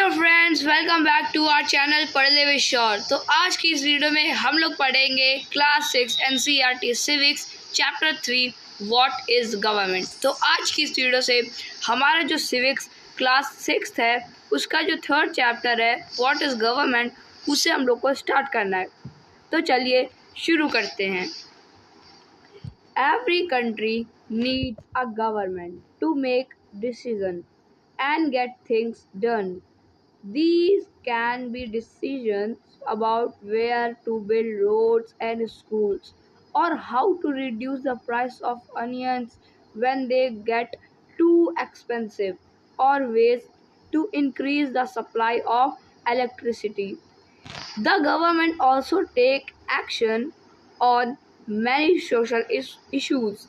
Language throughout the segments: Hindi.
Hello friends, welcome back to our channel Padhle with शौर। तो आज की इस वीडियो में हम लोग पढ़ेंगे class 6 NCERT civics chapter 3 what is government. तो आज की इस वीडियो से हमारा जो सिविक्स क्लास 6 है उसका जो थर्ड चैप्टर है व्हाट इज़ गवर्नमेंट, उसे हम लोग को स्टार्ट करना है। तो चलिए शुरू करते हैं। Every country needs a government to make decision and get things done. These can be decisions about where to build roads and schools, or how to reduce the price of onions when they get too expensive, or ways to increase the supply of electricity. The government also take action on many social issues.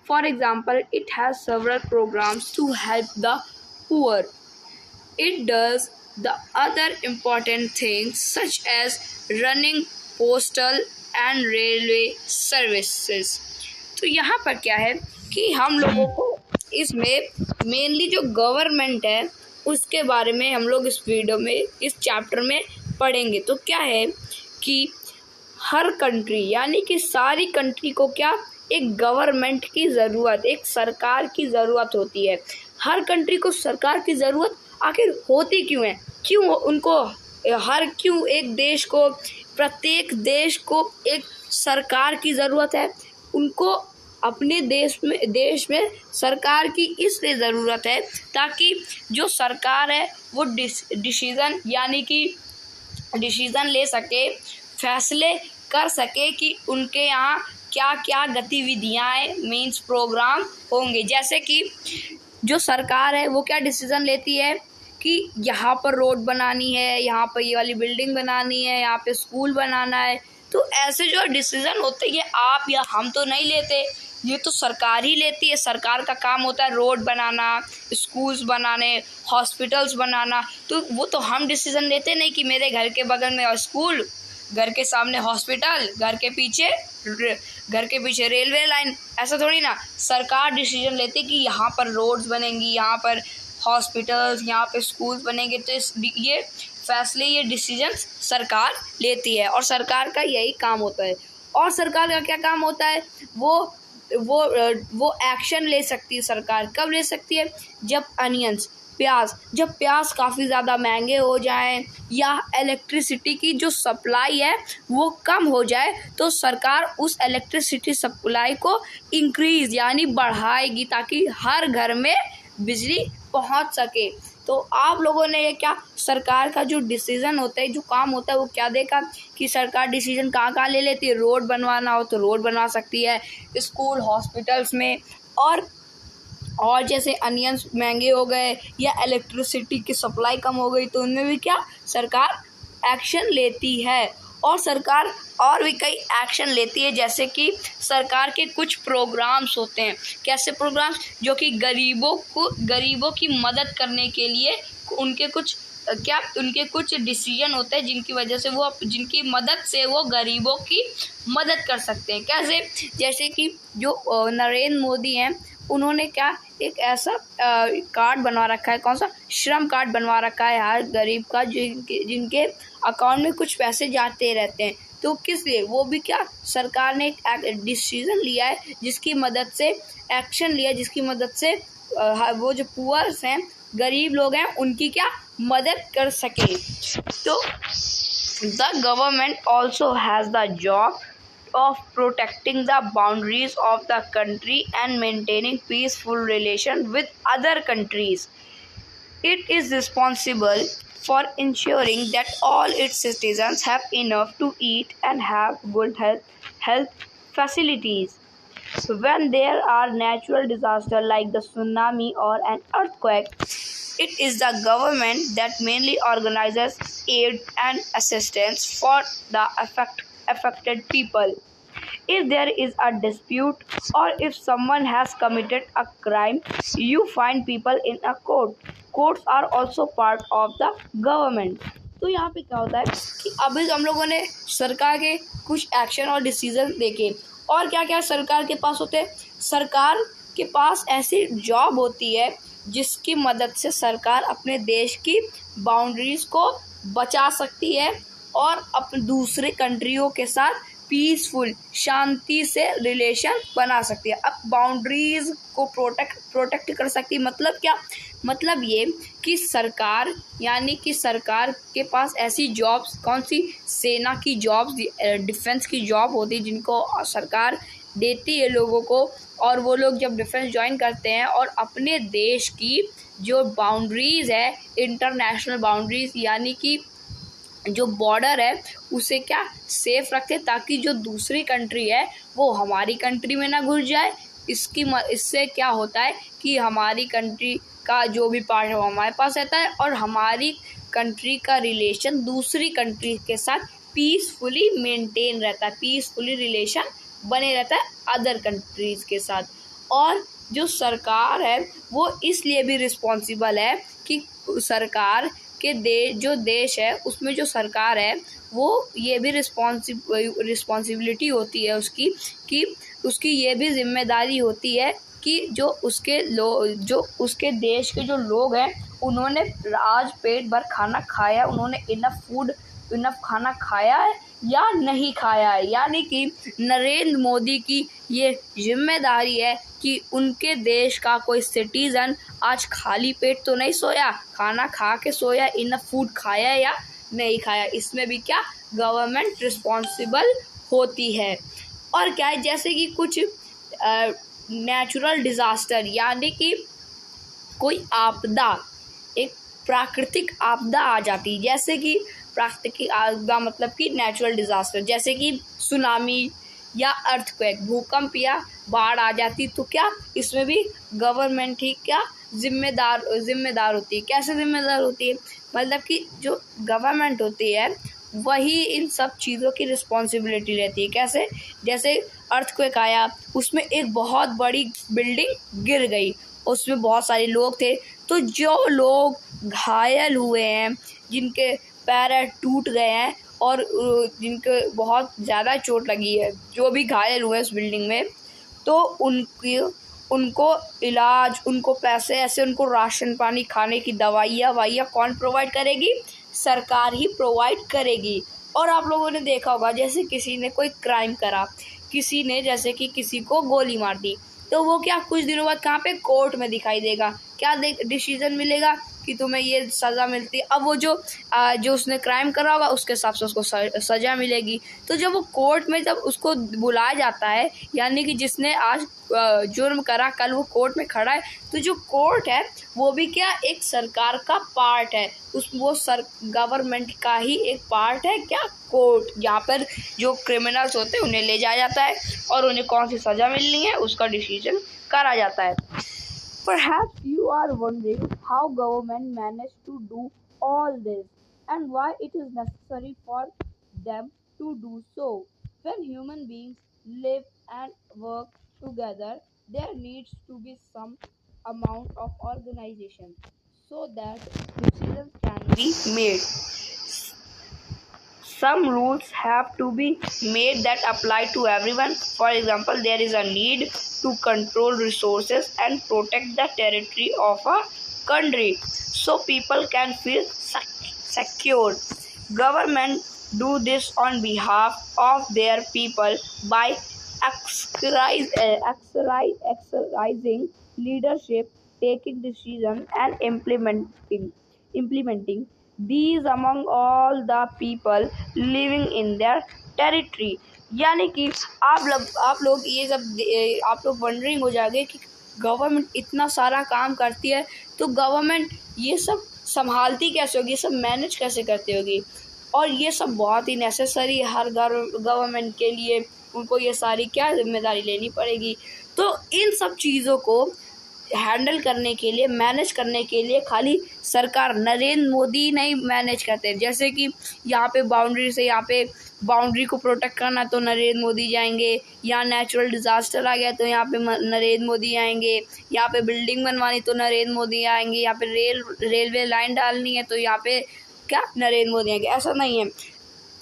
For example, it has several programs to help the poor. It does the other important things such as running postal and railway services. तो यहाँ पर क्या है कि हम लोगों को इसमें मेनली जो गवर्नमेंट है उसके बारे में हम लोग इस वीडियो में इस चैप्टर में पढ़ेंगे। तो क्या है कि हर कंट्री यानी कि सारी कंट्री को क्या एक गवर्नमेंट की ज़रूरत, एक सरकार की ज़रूरत होती है। हर कंट्री को सरकार की ज़रूरत आखिर होती क्यों है? क्यों एक देश को, प्रत्येक देश को एक सरकार की ज़रूरत है? उनको अपने देश में सरकार की इसलिए ज़रूरत है ताकि जो सरकार है वो डिसीज़न यानी कि डिसीज़न ले सके, फैसले कर सके कि उनके यहाँ क्या क्या गतिविधियाँ मीन्स प्रोग्राम होंगे। जैसे कि जो सरकार है वो क्या डिसीज़न लेती है कि यहाँ पर रोड बनानी है, यहाँ पर ये वाली बिल्डिंग बनानी है, यहाँ पे स्कूल बनाना है। तो ऐसे जो डिसीज़न होते हैं ये आप या हम तो नहीं लेते, ये तो सरकार ही लेती है। सरकार का काम होता है रोड बनाना, स्कूल्स बनाने, हॉस्पिटल्स बनाना। तो वो तो हम डिसीज़न लेते नहीं कि मेरे घर के बगल में स्कूल, घर के सामने हॉस्पिटल, घर के पीछे रेलवे लाइन। ऐसा थोड़ी ना, सरकार डिसीजन लेती कि यहाँ पर रोड्स बनेंगी, यहाँ पर हॉस्पिटल्स, यहाँ पे स्कूल्स बनेंगे। तो ये फैसले, ये डिसीजंस सरकार लेती है और सरकार का यही काम होता है। और सरकार का क्या काम होता है? वो एक्शन ले सकती है। सरकार कब ले सकती है? जब जब प्याज काफ़ी ज़्यादा महंगे हो जाएं या इलेक्ट्रिसिटी की जो सप्लाई है वो कम हो जाए, तो सरकार उस इलेक्ट्रिसिटी सप्लाई को इंक्रीज़ यानी बढ़ाएगी ताकि हर घर में बिजली पहुंच सके। तो आप लोगों ने ये क्या, सरकार का जो डिसीज़न होता है, जो काम होता है वो क्या देखा कि सरकार डिसीज़न कहाँ ले लेती है। रोड बनवाना हो तो रोड बनवा सकती है, स्कूल, हॉस्पिटल्स में। और जैसे अनियंस महंगे हो गए या इलेक्ट्रिसिटी की सप्लाई कम हो गई तो उनमें भी क्या सरकार एक्शन लेती है। और सरकार और भी कई एक्शन लेती है, जैसे कि सरकार के कुछ प्रोग्राम्स होते हैं। कैसे प्रोग्राम्स? जो कि गरीबों की मदद करने के लिए उनके कुछ डिसीजन होते हैं जिनकी मदद से वो गरीबों की मदद कर सकते हैं। कैसे? जैसे कि जो नरेंद्र मोदी हैं उन्होंने क्या एक ऐसा कार्ड बनवा रखा है, कौन सा? श्रम कार्ड बनवा रखा है हर गरीब का, जिनके अकाउंट में कुछ पैसे जाते रहते हैं। तो किस लिए? वो भी क्या सरकार ने एक डिसीजन लिया है जिसकी मदद से, एक्शन लिया जिसकी मदद से वो जो पुअर्स हैं, गरीब लोग हैं, उनकी क्या मदद कर सके। तो the government also has the job of protecting the boundaries of the country and maintaining peaceful relations with other countries. It is responsible for ensuring that all its citizens have enough to eat and have good health facilities. When there are natural disasters like the tsunami or an earthquake, it is the government that mainly organizes aid and assistance for the affected people. If there is a dispute or if someone has committed a crime, you find people in a court. Courts are also part of the government. तो यहाँ पे क्या होता है कि अभी हम लोगों ने सरकार के कुछ एक्शन और डिसीजन देखे। और क्या क्या सरकार के पास होते हैं? सरकार के पास ऐसी जॉब होती है जिसकी मदद से सरकार अपने देश की बाउंड्रीज़ को बचा सकती है और अपने दूसरे कंट्रियों के साथ पीसफुल शांति से रिलेशन बना सकती है। अब बाउंड्रीज़ को प्रोटेक्ट कर सकती है मतलब क्या? मतलब ये कि सरकार यानी कि सरकार के पास ऐसी जॉब्स, कौन सी, सेना की जॉब्स, डिफेंस की जॉब होती है जिनको सरकार देती है लोगों को, और वो लोग जब डिफेंस ज्वाइन करते हैं और अपने देश की जो बाउंड्रीज़ है, इंटरनेशनल बाउंड्रीज़ यानी कि जो बॉर्डर है उसे क्या सेफ रखते, ताकि जो दूसरी कंट्री है वो हमारी कंट्री में ना घुस जाए। इससे क्या होता है कि हमारी कंट्री का जो भी पार्ट है वो हमारे पास रहता है और हमारी कंट्री का रिलेशन दूसरी कंट्री के साथ पीसफुली मेंटेन रहता है, पीसफुली रिलेशन बने रहता है अदर कंट्रीज़ के साथ। और जो सरकार है वो इसलिए भी रिस्पॉन्सिबल है कि सरकार के जो देश है उसमें जो सरकार है वो ये भी रिस्पॉन्सिबिलिटी होती है उसकी, कि उसकी ये भी जिम्मेदारी होती है कि जो उसके देश के जो लोग हैं उन्होंने आज पेट भर खाना खाया, उन्होंने इनफ खाना खाया है या नहीं खाया है। यानी कि नरेंद्र मोदी की ये जिम्मेदारी है कि उनके देश का कोई सिटीज़न आज खाली पेट तो नहीं सोया, खाना खा के सोया, इनफ फूड खाया या नहीं खाया। इसमें भी क्या गवर्नमेंट रिस्पॉन्सिबल होती है। और क्या है, जैसे कि कुछ नेचुरल डिज़ास्टर यानी कि कोई आपदा, एक प्राकृतिक आपदा आ जाती है, जैसे कि प्राकृतिक आपदा मतलब कि नेचुरल डिज़ास्टर, जैसे कि सुनामी या अर्थक्वेक, भूकंप या बाढ़ आ जाती, तो क्या इसमें भी गवर्नमेंट ही क्या जिम्मेदार होती है। कैसे जिम्मेदार होती है? मतलब कि जो गवर्नमेंट होती है वही इन सब चीज़ों की रिस्पॉन्सिबिलिटी रहती है। कैसे? जैसे अर्थक्वेक आया, उसमें एक बहुत बड़ी बिल्डिंग गिर गई, उसमें बहुत सारे लोग थे, तो जो लोग घायल हुए हैं, जिनके पैर टूट गए हैं और जिनके बहुत ज़्यादा चोट लगी है, जो भी घायल हुए उस बिल्डिंग में, तो उनको इलाज, उनको पैसे, ऐसे उनको राशन पानी, खाने की दवाइयाँ कौन प्रोवाइड करेगी? सरकार ही प्रोवाइड करेगी। और आप लोगों ने देखा होगा, जैसे किसी ने कोई क्राइम करा, किसी ने जैसे कि किसी को गोली मार दी, तो वो क्या कुछ दिनों बाद कहाँ पे कोर्ट में दिखाई देगा, क्या डिसीजन मिलेगा कि तुम्हें ये सज़ा मिलती है। अब वो जो उसने क्राइम करा होगा उसके हिसाब से उसको सज़ा मिलेगी। तो जब वो कोर्ट में जब उसको बुलाया जाता है, यानी कि जिसने आज जुर्म करा कल वो कोर्ट में खड़ा है, तो जो कोर्ट है वो भी क्या एक सरकार का पार्ट है, वो गवर्नमेंट का ही एक पार्ट है क्या, कोर्ट। यहाँ पर जो क्रिमिनल्स होते हैं उन्हें ले जाया जाता है और उन्हें कौन सी सज़ा मिलनी है उसका डिसीजन करा जाता है। Perhaps you are wondering how government managed to do all this and why it is necessary for them to do so. When human beings live and work together, there needs to be some amount of organization so that decisions can be made. Some rules have to be made that apply to everyone. For example, there is a need to control resources and protect the territory of a country so people can feel secure. Government do this on behalf of their people by exercising leadership, taking decisions, and implementing these among all the people living in their territory. यानी कि आप लोग ये सब आप लोग वंडरिंग हो जाएंगे कि गवर्नमेंट इतना सारा काम करती है, तो गवर्नमेंट ये सब संभालती कैसे होगी, ये सब मैनेज कैसे करती होगी। और ये सब बहुत ही नेसेसरी है हर गवर्नमेंट के लिए, उनको ये सारी क्या जिम्मेदारी लेनी पड़ेगी। तो इन सब चीज़ों को हैंडल करने के लिए, मैनेज करने के लिए खाली सरकार, नरेंद्र मोदी नहीं मैनेज करते। जैसे कि यहाँ पे बाउंड्री से, यहाँ पे बाउंड्री को प्रोटेक्ट करना तो नरेंद्र मोदी जाएंगे, यहाँ नेचुरल डिज़ास्टर आ गया तो यहाँ पे नरेंद्र मोदी आएंगे, यहाँ पे बिल्डिंग बनवानी तो नरेंद्र मोदी आएंगे, यहाँ पे रेलवे लाइन डालनी है तो यहाँ पे क्या नरेंद्र मोदी आएंगे। ऐसा नहीं है,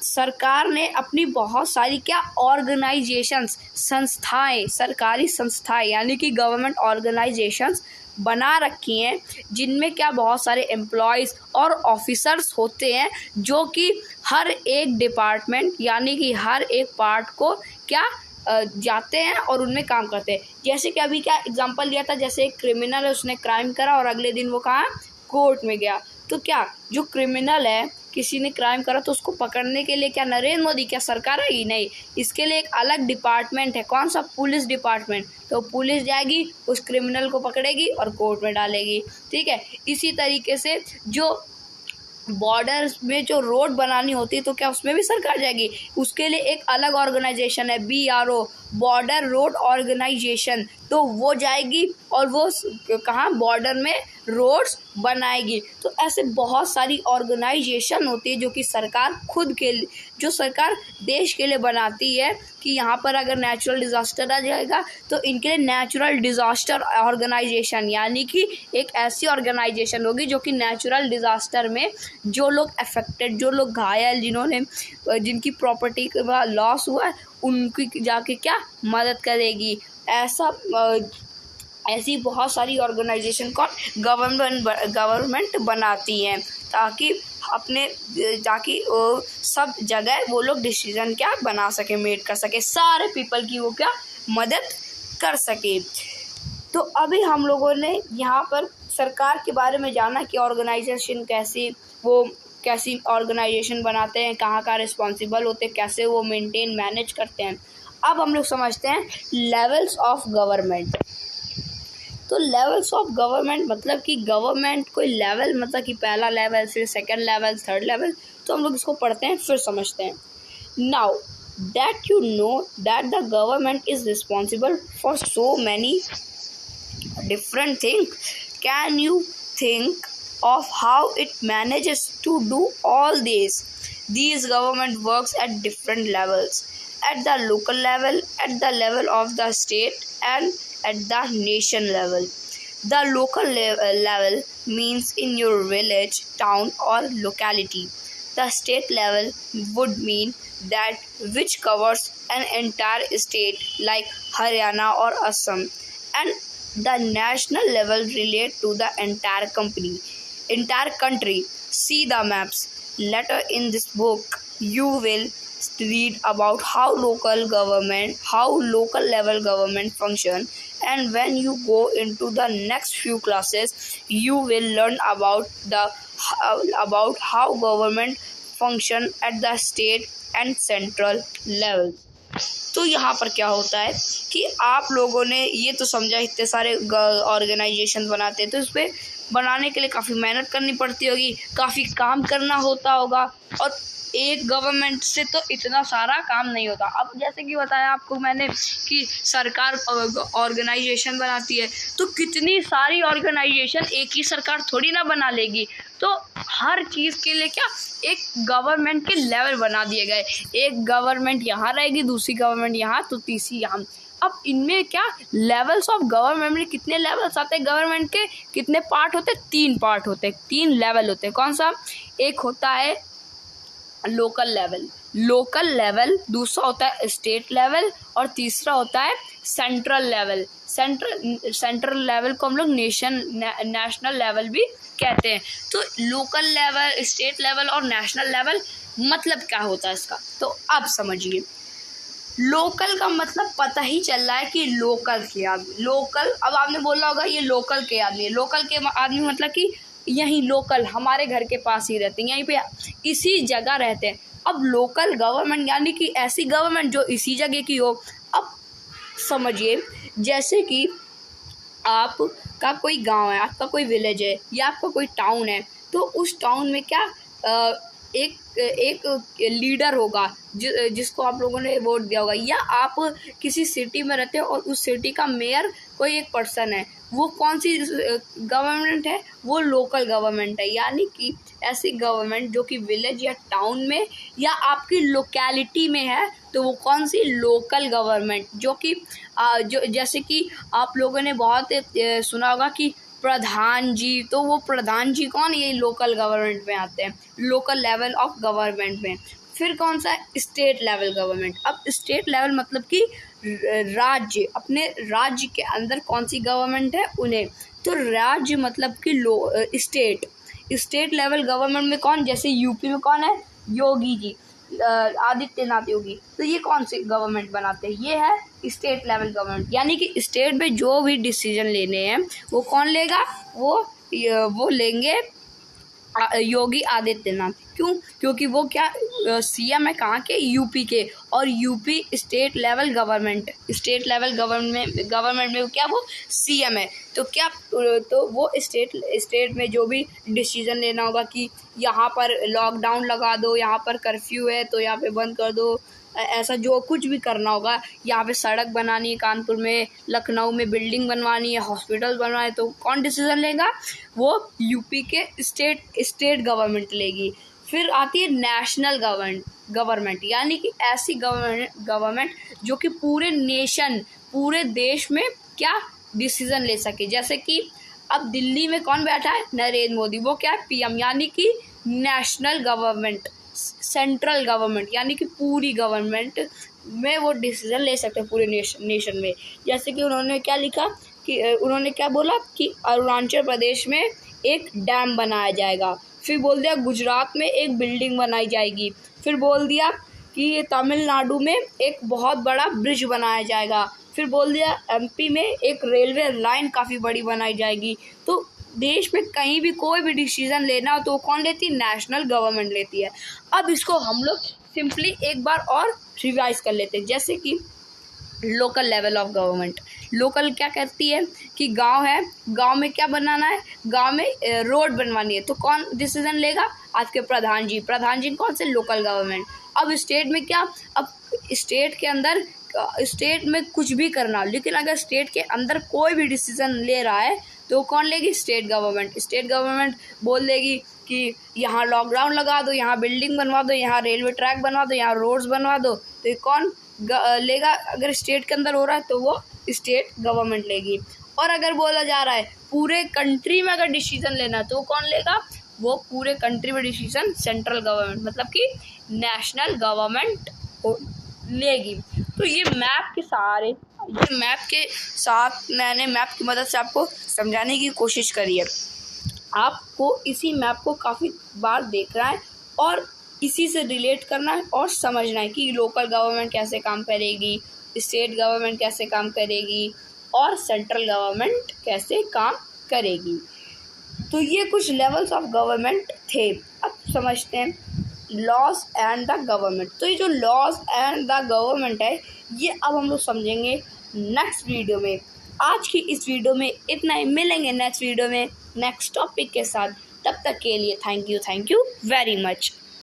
सरकार ने अपनी बहुत सारी क्या ऑर्गेनाइजेशंस, संस्थाएं, सरकारी संस्थाएं यानी कि गवर्नमेंट ऑर्गेनाइजेशंस बना रखी हैं जिनमें क्या बहुत सारे एम्प्लॉयज़ और ऑफिसर्स होते हैं जो कि हर एक डिपार्टमेंट यानी कि हर एक पार्ट को क्या जाते हैं और उनमें काम करते हैं। जैसे कि अभी क्या एग्जांपल लिया था, जैसे एक क्रिमिनल है, उसने क्राइम करा और अगले दिन वो कहाँ कोर्ट में गया, तो क्या जो क्रिमिनल है, किसी ने क्राइम करा तो उसको पकड़ने के लिए क्या नरेंद्र मोदी क्या सरकार है? नहीं, इसके लिए एक अलग डिपार्टमेंट है। कौन सा? Police department. तो पुलिस जाएगी, उस क्रिमिनल को पकड़ेगी और कोर्ट में डालेगी। ठीक है, इसी तरीके से जो बॉर्डर्स में जो रोड बनानी होती है तो क्या उसमें भी सरकार जाएगी? उसके लिए एक अलग ऑर्गेनाइजेशन है, BRO, बॉर्डर रोड ऑर्गेनाइजेशन। तो वो जाएगी और वो कहाँ बॉर्डर में रोड्स बनाएगी। तो ऐसे बहुत सारी ऑर्गेनाइजेशन होती है जो कि सरकार खुद के लिए, जो सरकार देश के लिए बनाती है कि यहाँ पर अगर नेचुरल डिज़ास्टर आ जाएगा तो इनके लिए नेचुरल डिज़ास्टर ऑर्गेनाइजेशन, यानी कि एक ऐसी ऑर्गेनाइजेशन होगी जो कि नेचुरल डिज़ास्टर में जो लोग अफेक्टेड, जो लोग घायल, जिनकी प्रॉपर्टी का लॉस हुआ है, उनकी जाके क्या मदद करेगी। ऐसी बहुत सारी ऑर्गेनाइजेशन को गवर्नमेंट बनाती हैं ताकि सब जगह वो लोग डिसीजन क्या बना सके, मेड कर सके, सारे पीपल की वो क्या मदद कर सके। तो अभी हम लोगों ने यहाँ पर सरकार के बारे में जाना कि ऑर्गेनाइजेशन कैसी ऑर्गेनाइजेशन बनाते हैं, कहाँ का रिस्पॉन्सिबल होते हैं, कैसे वो मेंटेन मैनेज करते हैं। अब हम लोग समझते हैं लेवल्स ऑफ गवर्नमेंट। तो लेवल्स ऑफ गवर्नमेंट मतलब कि गवर्नमेंट कोई लेवल, मतलब कि पहला लेवल, फिर सेकंड लेवल, थर्ड लेवल। तो हम लोग इसको पढ़ते हैं फिर समझते हैं। Now that you know that the government is responsible for so many different things. Can you think of how it manages to do all this? These government works at different levels, at the local level, at the level of the state, and at the nation level. The local level means in your village, town or locality. The state level would mean that which covers an entire state like Haryana or Assam, and the national level relate to the entire country. See the maps. Later in this book, you will read about how local level government function, and when you go into the next few classes, you will learn about how government function at the state and central level. तो यहाँ पर क्या होता है कि आप लोगों ने ये तो समझा, इतने सारे ऑर्गेनाइजेशन बनाते हैं तो इस पर बनाने के लिए काफ़ी मेहनत करनी पड़ती होगी, काफ़ी काम करना होता होगा, और एक गवर्नमेंट से तो इतना सारा काम नहीं होता। अब जैसे कि बताया आपको मैंने कि सरकार ऑर्गेनाइजेशन बनाती है, तो कितनी सारी ऑर्गेनाइजेशन एक ही सरकार थोड़ी ना बना लेगी। तो हर चीज़ के लिए क्या एक गवर्नमेंट के लेवल बना दिए गए, एक गवर्नमेंट यहाँ रहेगी, दूसरी गवर्नमेंट यहाँ, तो तीसरी यहाँ। अब इनमें क्या लेवल्स ऑफ गवर्नमेंट में कितने लेवल्स आते हैं? गवर्नमेंट के कितने पार्ट होते हैं? 3 पार्ट होते हैं, 3 लेवल होते हैं। कौन सा? एक होता है लोकल लेवल, दूसरा होता है स्टेट लेवल, और तीसरा होता है सेंट्रल लेवल। सेंट्रल लेवल को हम लोग नेशनल लेवल भी कहते हैं। तो लोकल लेवल, स्टेट लेवल और नेशनल लेवल मतलब क्या होता है इसका? तो अब समझिए, लोकल का मतलब पता ही चल रहा है कि लोकल के आदमी, लोकल, अब आपने बोला होगा ये लोकल के आदमी है। लोकल के आदमी मतलब कि यहीं लोकल हमारे घर के पास ही रहते हैं, यहीं पे इसी जगह रहते हैं। अब लोकल गवर्नमेंट यानी कि ऐसी गवर्नमेंट जो इसी जगह की हो। अब समझिए, जैसे कि आपका कोई गांव है, आपका कोई विलेज है या आपका कोई टाउन है, तो उस टाउन में क्या एक लीडर होगा जिसको आप लोगों ने वोट दिया होगा, या आप किसी सिटी में रहते हो और उस सिटी का मेयर कोई एक पर्सन है। वो कौन सी गवर्नमेंट है? वो लोकल गवर्नमेंट है, यानी कि ऐसी गवर्नमेंट जो कि विलेज या टाउन में या आपकी लोकेलिटी में है, तो वो कौन सी? Local government. जो कि जैसे कि आप लोगों ने बहुत सुना होगा कि प्रधान जी, तो वो प्रधान जी कौन? ये लोकल गवर्नमेंट में आते हैं, लोकल लेवल ऑफ गवर्नमेंट में। फिर कौन सा है? State level government. अब स्टेट लेवल मतलब कि राज्य, अपने राज्य के अंदर कौन सी गवर्नमेंट है उन्हें, तो राज्य मतलब कि स्टेट लेवल गवर्नमेंट में कौन, जैसे यूपी में कौन है, योगी जी, आदित्यनाथ योगी। तो ये कौन से गवर्नमेंट बनाते हैं, ये है स्टेट लेवल गवर्नमेंट। यानी कि स्टेट में जो भी डिसीजन लेने हैं वो कौन लेगा, वो लेंगे योगी आदित्यनाथ। क्यों? क्योंकि वो क्या सीएम है कहाँ के, यूपी के, और यूपी स्टेट लेवल गवर्नमेंट में क्या वो सीएम है। तो वो स्टेट में जो भी डिसीजन लेना होगा कि यहाँ पर लॉकडाउन लगा दो, यहाँ पर कर्फ्यू है तो यहाँ पे बंद कर दो, ऐसा जो कुछ भी करना होगा, यहाँ पे सड़क बनानी है कानपुर में, लखनऊ में बिल्डिंग बनवानी है, हॉस्पिटल बनवाना है, तो कौन डिसीजन लेगा, वो यूपी के स्टेट गवर्नमेंट लेगी। फिर आती है नेशनल गवर्नमेंट, यानी कि ऐसी गवर्नमेंट जो कि पूरे देश में क्या डिसीजन ले सके। जैसे कि अब दिल्ली में कौन बैठा है, नरेंद्र मोदी, वो क्या है, पीएम, यानी कि नेशनल गवर्नमेंट, सेंट्रल गवर्नमेंट, यानी कि पूरी गवर्नमेंट में वो डिसीजन ले सकते हैं पूरे नेशन में। जैसे कि उन्होंने क्या लिखा कि उन्होंने क्या बोला कि अरुणाचल प्रदेश में एक डैम बनाया जाएगा, फिर बोल दिया गुजरात में एक बिल्डिंग बनाई जाएगी, फिर बोल दिया कि तमिलनाडु में एक बहुत बड़ा ब्रिज बनाया जाएगा, फिर बोल दिया एमपी में एक रेलवे लाइन काफ़ी बड़ी बनाई जाएगी। तो देश में कहीं भी कोई भी डिसीजन लेना हो तो कौन लेती है, नेशनल गवर्नमेंट लेती है। अब इसको हम लोग सिंपली एक बार और रिवाइज कर लेते हैं। जैसे कि local level of government, local क्या कहती है कि गांव है, गांव में क्या बनाना है, गांव में रोड बनवानी है, तो कौन डिसीजन लेगा, आज के प्रधान जी कौन से, लोकल गवर्नमेंट। अब स्टेट में क्या, अब स्टेट के अंदर स्टेट में कुछ भी करना, लेकिन अगर स्टेट के अंदर कोई भी डिसीजन ले रहा है तो कौन लेगी, स्टेट गवर्नमेंट बोल देगी कि यहाँ लॉकडाउन लगा दो, यहाँ बिल्डिंग बनवा दो, यहाँ रेलवे ट्रैक बनवा दो, यहाँ रोड्स बनवा दो, तो ये कौन लेगा, अगर स्टेट के अंदर हो रहा है तो वो स्टेट गवर्नमेंट लेगी। और अगर बोला जा रहा है पूरे कंट्री में अगर डिसीजन लेना तो कौन लेगा, वो पूरे कंट्री में डिसीजन सेंट्रल गवर्नमेंट मतलब कि नेशनल गवर्नमेंट लेगी। तो ये मैप के साथ मैंने मैप की मदद से आपको समझाने की कोशिश करी है। आपको इसी मैप को काफ़ी बार देखना है और इसी से रिलेट करना है और समझना है कि लोकल गवर्नमेंट कैसे काम करेगी, स्टेट गवर्नमेंट कैसे काम करेगी और सेंट्रल गवर्नमेंट कैसे काम करेगी। तो ये कुछ लेवल्स ऑफ गवर्नमेंट थे। अब समझते हैं लॉज एंड द गवर्नमेंट। तो ये जो लॉज एंड द गवर्नमेंट है ये अब हम लोग समझेंगे नेक्स्ट वीडियो में। आज की इस वीडियो में इतना ही, मिलेंगे नेक्स्ट वीडियो में नेक्स्ट टॉपिक के साथ। तब तक के लिए थैंक यू वेरी मच।